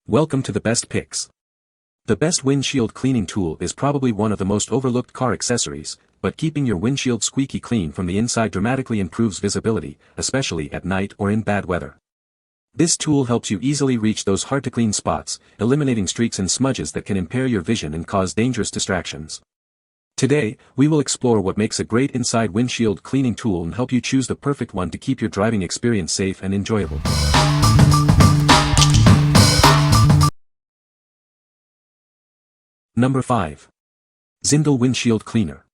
Welcome to the best picks. The best windshield cleaning tool is probably one of the most overlooked car accessories, but keeping your windshield squeaky clean from the inside dramatically improves visibility, especially at night or in bad weather. This tool helps you easily reach those hard-to-clean spots, eliminating streaks and smudges that can impair your vision and cause dangerous distractions. Today, we will explore what makes a great inside windshield cleaning tool and help you choose the perfect one to keep your driving experience safe and enjoyable. Number 5. XINDELL Windshield Cleaner.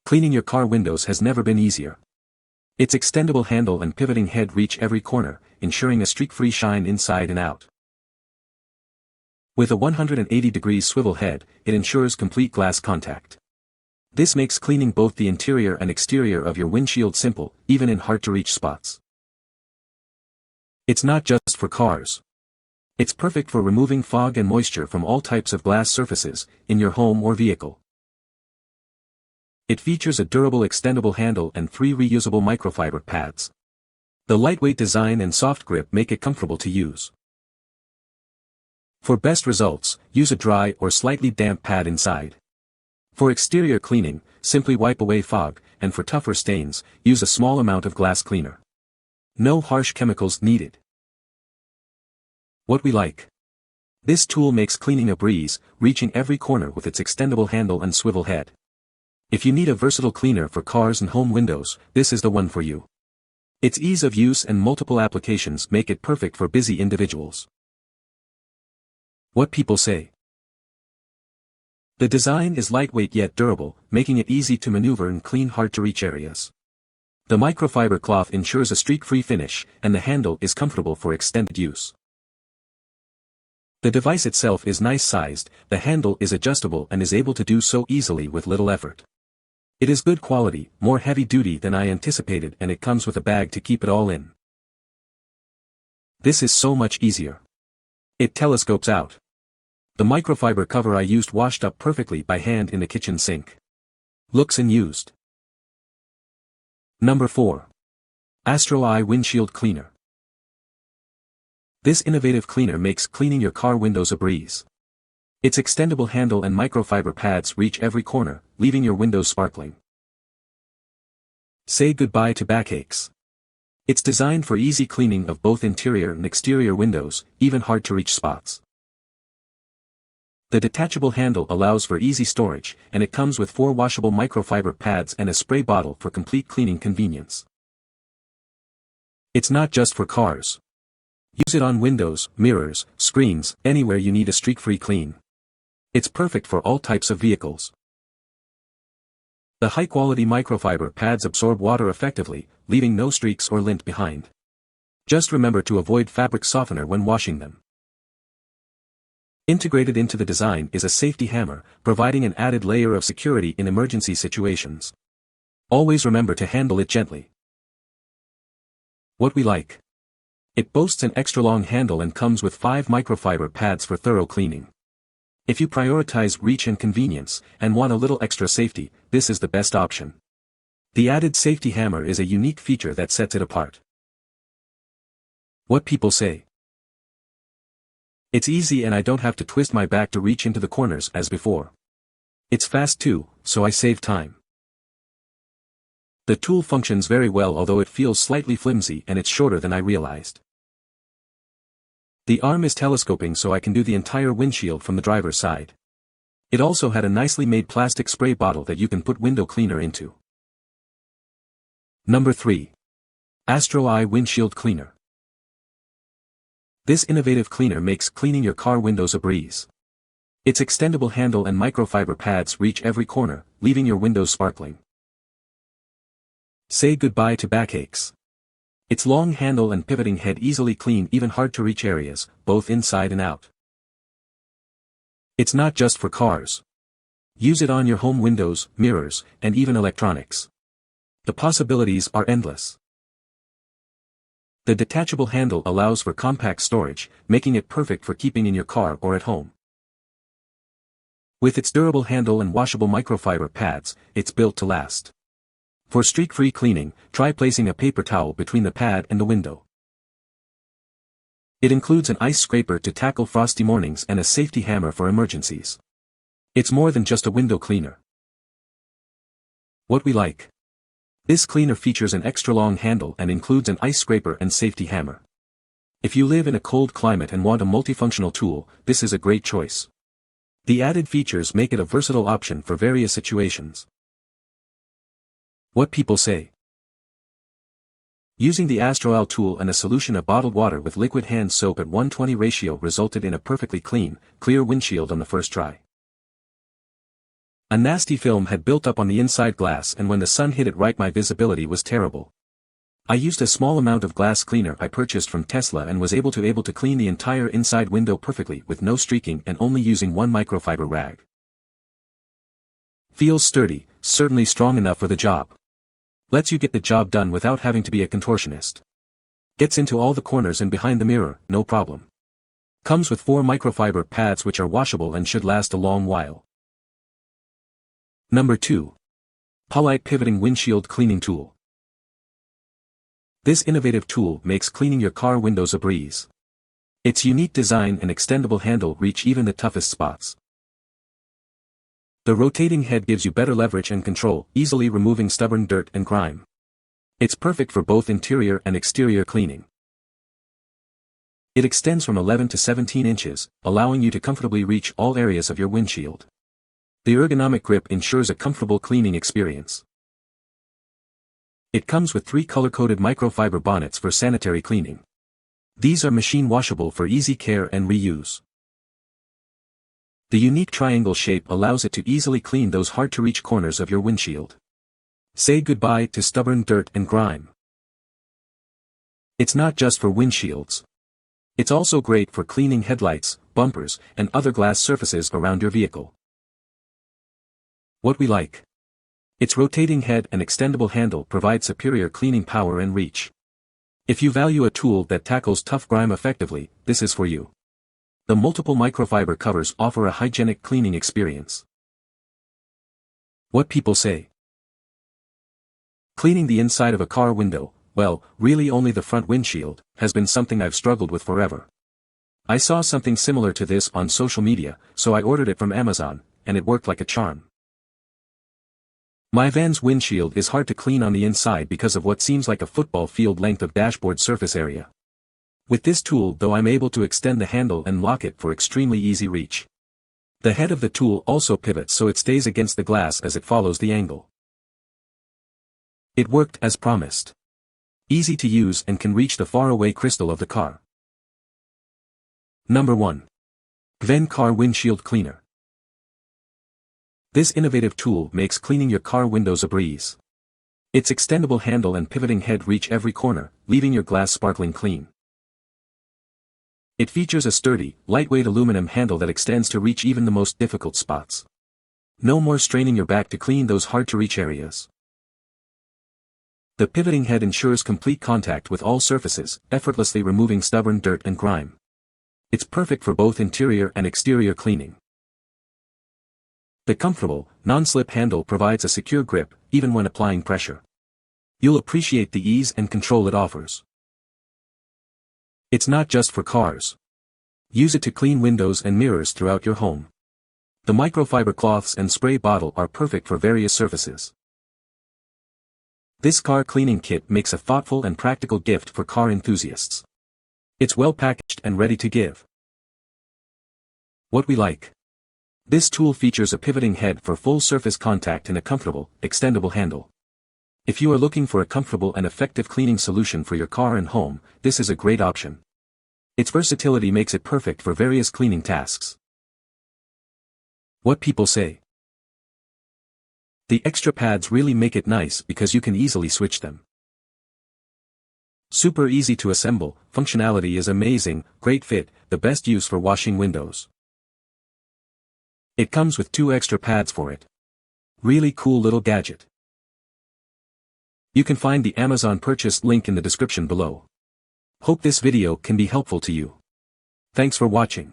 Cleaning your car windows has never been easier. Its extendable handle and pivoting head reach every corner, ensuring a streak-free shine inside and out. With a 180-degree swivel head, it ensures complete glass contact. This makes cleaning both the interior and exterior of your windshield simple, even in hard-to-reach spots. It's not just for cars. It's perfect for removing fog and moisture from all types of glass surfaces, in your home or vehicle. It features a durable extendable handle and 3 reusable microfiber pads. The lightweight design and soft grip make it comfortable to use. For best results, use a dry or slightly damp pad inside. For exterior cleaning, simply wipe away fog, and for tougher stains, use a small amount of glass cleaner. No harsh chemicals needed. What we like. This tool makes cleaning a breeze, reaching every corner with its extendable handle and swivel head. If you need a versatile cleaner for cars and home windows, this is the one for you. Its ease of use and multiple applications make it perfect for busy individuals. What people say. The design is lightweight yet durable, making it easy to maneuver and clean hard-to-reach areas. The microfiber cloth ensures a streak-free finish, and the handle is comfortable for extended use. The device itself is nice-sized, the handle is adjustable and is able to do so easily with little effort. It is good quality, more heavy-duty than I anticipated, and it comes with a bag to keep it all in. This is so much easier. It telescopes out. The microfiber cover I used washed up perfectly by hand in the kitchen sink. Looks unused. Number 4. AstroAI Windshield Cleaner. This innovative cleaner makes cleaning your car windows a breeze. Its extendable handle and microfiber pads reach every corner, leaving your windows sparkling. Say goodbye to backaches. It's designed for easy cleaning of both interior and exterior windows, even hard-to-reach spots. The detachable handle allows for easy storage, and it comes with 4 washable microfiber pads and a spray bottle for complete cleaning convenience. It's not just for cars. Use it on windows, mirrors, screens, anywhere you need a streak-free clean. It's perfect for all types of vehicles. The high-quality microfiber pads absorb water effectively, leaving no streaks or lint behind. Just remember to avoid fabric softener when washing them. Integrated into the design is a safety hammer, providing an added layer of security in emergency situations. Always remember to handle it gently. What we like. It boasts an extra-long handle and comes with 5 microfiber pads for thorough cleaning. If you prioritize reach and convenience, and want a little extra safety, this is the best option. The added safety hammer is a unique feature that sets it apart. What people say. It's easy and I don't have to twist my back to reach into the corners as before. It's fast too, so I save time. The tool functions very well, although it feels slightly flimsy and it's shorter than I realized. The arm is telescoping so I can do the entire windshield from the driver's side. It also had a nicely made plastic spray bottle that you can put window cleaner into. Number 3. AstroAI Windshield Cleaner. This innovative cleaner makes cleaning your car windows a breeze. Its extendable handle and microfiber pads reach every corner, leaving your windows sparkling. Say goodbye to backaches. Its long handle and pivoting head easily clean even hard-to-reach areas, both inside and out. It's not just for cars. Use it on your home windows, mirrors, and even electronics. The possibilities are endless. The detachable handle allows for compact storage, making it perfect for keeping in your car or at home. With its durable handle and washable microfiber pads, it's built to last. For streak-free cleaning, try placing a paper towel between the pad and the window. It includes an ice scraper to tackle frosty mornings and a safety hammer for emergencies. It's more than just a window cleaner. What we like. This cleaner features an extra long handle and includes an ice scraper and safety hammer. If you live in a cold climate and want a multifunctional tool, this is a great choice. The added features make it a versatile option for various situations. What people say. Using the AstroAI tool and a solution of bottled water with liquid hand soap at 1:20 ratio resulted in a perfectly clean, clear windshield on the first try. A nasty film had built up on the inside glass, and when the sun hit it right, my visibility was terrible. I used a small amount of glass cleaner I purchased from Tesla and was able to clean the entire inside window perfectly with no streaking and only using one microfiber rag. Feels sturdy, certainly strong enough for the job. Lets you get the job done without having to be a contortionist. Gets into all the corners and behind the mirror, no problem. Comes with 4 microfiber pads which are washable and should last a long while. Number 2. POLYTE Pivoting Windshield Cleaning Tool. This innovative tool makes cleaning your car windows a breeze. Its unique design and extendable handle reach even the toughest spots. The rotating head gives you better leverage and control, easily removing stubborn dirt and grime. It's perfect for both interior and exterior cleaning. It extends from 11 to 17 inches, allowing you to comfortably reach all areas of your windshield. The ergonomic grip ensures a comfortable cleaning experience. It comes with 3 color-coded microfiber bonnets for sanitary cleaning. These are machine washable for easy care and reuse. The unique triangle shape allows it to easily clean those hard-to-reach corners of your windshield. Say goodbye to stubborn dirt and grime. It's not just for windshields. It's also great for cleaning headlights, bumpers, and other glass surfaces around your vehicle. What we like. Its rotating head and extendable handle provide superior cleaning power and reach. If you value a tool that tackles tough grime effectively, this is for you. The multiple microfiber covers offer a hygienic cleaning experience. What people say. Cleaning the inside of a car window, well, really only the front windshield, has been something I've struggled with forever. I saw something similar to this on social media, so I ordered it from Amazon, and it worked like a charm. My van's windshield is hard to clean on the inside because of what seems like a football field length of dashboard surface area. With this tool though, I'm able to extend the handle and lock it for extremely easy reach. The head of the tool also pivots so it stays against the glass as it follows the angle. It worked as promised. Easy to use and can reach the faraway crystal of the car. Number 1. Gven Car Windshield Cleaner. This innovative tool makes cleaning your car windows a breeze. Its extendable handle and pivoting head reach every corner, leaving your glass sparkling clean. It features a sturdy, lightweight aluminum handle that extends to reach even the most difficult spots. No more straining your back to clean those hard-to-reach areas. The pivoting head ensures complete contact with all surfaces, effortlessly removing stubborn dirt and grime. It's perfect for both interior and exterior cleaning. The comfortable, non-slip handle provides a secure grip, even when applying pressure. You'll appreciate the ease and control it offers. It's not just for cars. Use it to clean windows and mirrors throughout your home. The microfiber cloths and spray bottle are perfect for various surfaces. This car cleaning kit makes a thoughtful and practical gift for car enthusiasts. It's well packaged and ready to give. What we like. This tool features a pivoting head for full surface contact and a comfortable, extendable handle. If you are looking for a comfortable and effective cleaning solution for your car and home, this is a great option. Its versatility makes it perfect for various cleaning tasks. What people say. The extra pads really make it nice because you can easily switch them. Super easy to assemble, functionality is amazing, great fit, the best use for washing windows. It comes with 2 extra pads for it. Really cool little gadget. You can find the Amazon purchase link in the description below. Hope this video can be helpful to you. Thanks for watching.